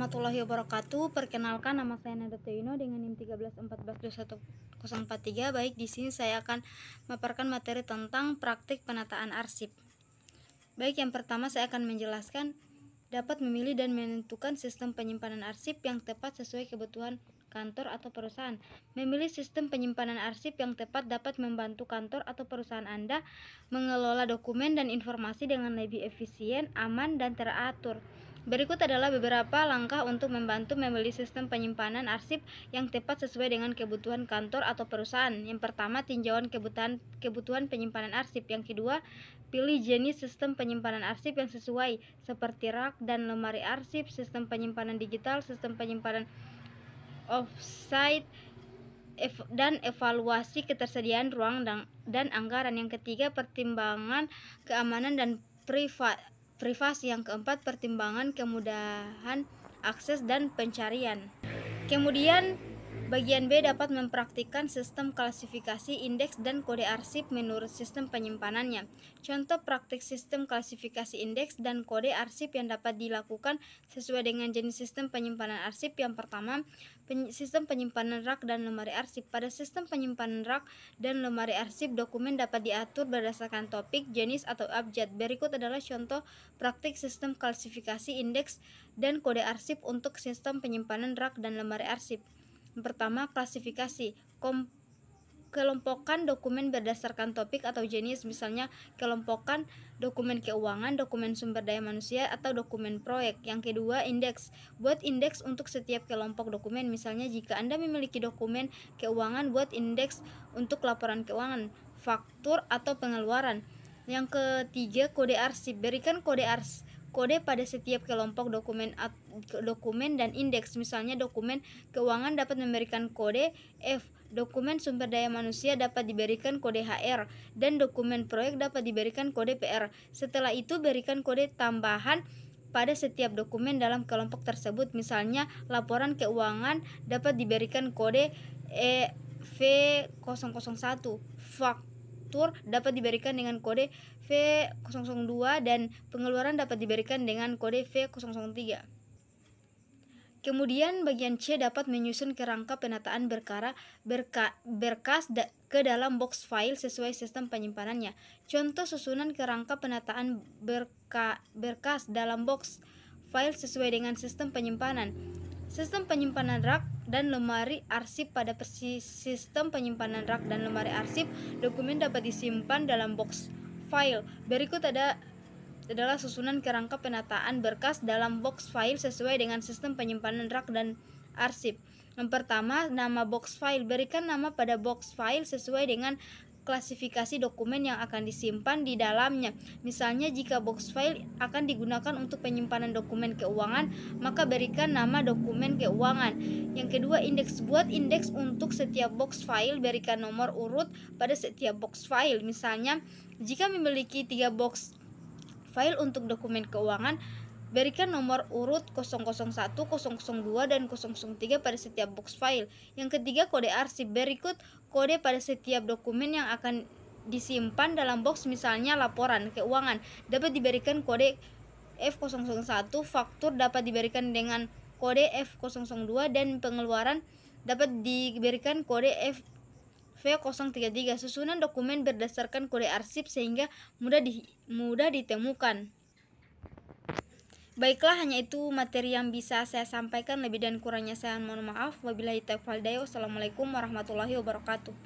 warahmatullahi wabarakatuh. Perkenalkan, nama saya Nada Teuino dengan NIM 1314211043. Baik, di sini saya akan memaparkan materi tentang praktik penataan arsip. Baik, yang pertama saya akan menjelaskan dapat memilih dan menentukan sistem penyimpanan arsip yang tepat sesuai kebutuhan kantor atau perusahaan. Memilih sistem penyimpanan arsip yang tepat dapat membantu kantor atau perusahaan Anda mengelola dokumen dan informasi dengan lebih efisien, aman, dan teratur. Berikut adalah beberapa langkah untuk membantu memilih sistem penyimpanan arsip yang tepat sesuai dengan kebutuhan kantor atau perusahaan. Yang pertama, tinjauan kebutuhan penyimpanan arsip. Yang kedua, pilih jenis sistem penyimpanan arsip yang sesuai, seperti rak dan lemari arsip, sistem penyimpanan digital, sistem penyimpanan offsite, dan evaluasi ketersediaan ruang dan anggaran. Yang ketiga, pertimbangan keamanan dan privasi. Yang keempat, pertimbangan kemudahan akses dan pencarian. Kemudian bagian B dapat mempraktikkan sistem klasifikasi, indeks, dan kode arsip menurut sistem penyimpanannya. Contoh praktik sistem klasifikasi, indeks, dan kode arsip yang dapat dilakukan sesuai dengan jenis sistem penyimpanan arsip. Yang pertama, sistem penyimpanan rak dan lemari arsip. Pada sistem penyimpanan rak dan lemari arsip, dokumen dapat diatur berdasarkan topik, jenis, atau abjad. Berikut adalah contoh praktik sistem klasifikasi, indeks, dan kode arsip untuk sistem penyimpanan rak dan lemari arsip. Yang pertama, klasifikasi. Kelompokkan dokumen berdasarkan topik atau jenis, misalnya kelompokkan dokumen keuangan, dokumen sumber daya manusia, atau dokumen proyek. Yang kedua, indeks. Buat indeks untuk setiap kelompok dokumen, misalnya jika Anda memiliki dokumen keuangan, buat indeks untuk laporan keuangan, faktur, atau pengeluaran. Yang ketiga, kode arsip. Berikan kode pada setiap kelompok dokumen dan indeks. Misalnya dokumen keuangan dapat memberikan kode F, dokumen sumber daya manusia dapat diberikan kode HR, dan dokumen proyek dapat diberikan kode PR. Setelah itu, berikan kode tambahan pada setiap dokumen dalam kelompok tersebut. Misalnya laporan keuangan dapat diberikan kode V001, faktur dapat diberikan dengan kode V002, dan pengeluaran dapat diberikan dengan kode V003. Kemudian bagian C dapat menyusun kerangka penataan berkas ke dalam box file sesuai sistem penyimpanannya. Contoh susunan kerangka penataan berkas dalam box file sesuai dengan sistem penyimpanan. Sistem penyimpanan rak dan lemari arsip. Pada sistem penyimpanan rak dan lemari arsip, dokumen dapat disimpan dalam box file. Berikut adalah susunan kerangka penataan berkas dalam box file sesuai dengan sistem penyimpanan rak dan arsip. Yang pertama, nama box file. Berikan nama pada box file sesuai dengan klasifikasi dokumen yang akan disimpan di dalamnya. Misalnya jika box file akan digunakan untuk penyimpanan dokumen keuangan, maka berikan nama dokumen keuangan. Yang kedua, indeks. Buat indeks untuk setiap box file, berikan nomor urut pada setiap box file. Misalnya jika memiliki 3 box file untuk dokumen keuangan, berikan nomor urut 001, 002, dan 003 pada setiap box file. Yang ketiga, kode arsip. Berikut kode pada setiap dokumen yang akan disimpan dalam box. Misalnya laporan keuangan dapat diberikan kode F001, faktur dapat diberikan dengan kode F002, dan pengeluaran dapat diberikan kode V033. Susunan dokumen berdasarkan kode arsip sehingga mudah ditemukan. Baiklah, hanya itu materi yang bisa saya sampaikan. Lebih dan kurangnya saya mohon maaf. Wabillahi taufiq wal hidayah. Wassalamualaikum warahmatullahi wabarakatuh.